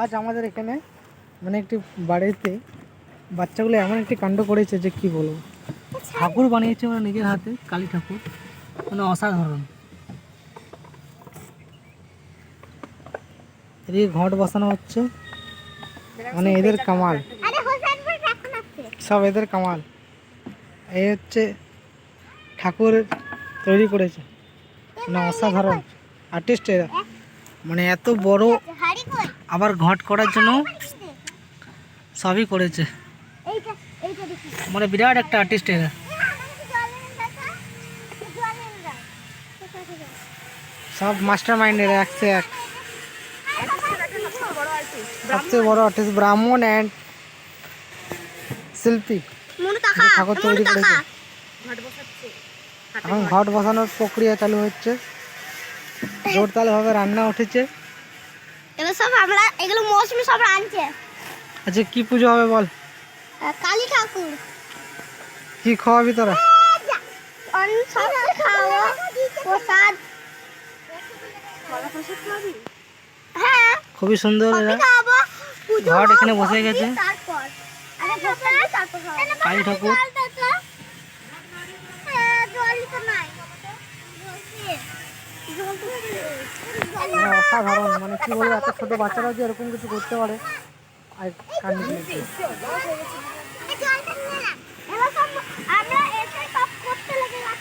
আজ আমাদের এখানে মানে একটি বাড়িতে বাচ্চাগুলো এমন একটি কাণ্ড করেছে যে কি বলবো। ঠাকুর বানিয়েছে ওরা নিজের হাতে, কালী ঠাকুর, মানে অসাধারণ। এদিকে ঘট বসানো হচ্ছে, মানে এদের কামাল, সব এদের কামাল। এই হচ্ছে ঠাকুর তৈরি করেছে, মানে অসাধারণ আর্টিস্ট এরা, মানে এত বড় আবার ঘট করার জন্য সবই করেছে, মানে বিরাট একটা আর্টিস্ট এরা। সব মাস্টার মাইন্ড এরা, একশো এক, সবচেয়ে বড় আর্টিস্ট ব্রাহ্মণ অ্যান্ড শিল্পী ঠাকুর তৈরি করেছে। এখন ঘট বসানোর প্রক্রিয়া চালু হচ্ছে, জোরতাল ভাবে রান্না উঠেছে। এবার সব আমরা এগুলো মৌসুমি সব আনছে। আচ্ছা কি পুজো হবে বল? কালী ঠাকুর। কি খাওয়াবি তোরা? প্রসাদ। হ্যাঁ, খুবই সুন্দর এরা। ঘট এখানে বসে গেছে, কালী ঠাকুর। অসাধারণ, মানে কি বলবো, এত ছোট বাচ্চারা যে এরকম কিছু করতে পারে।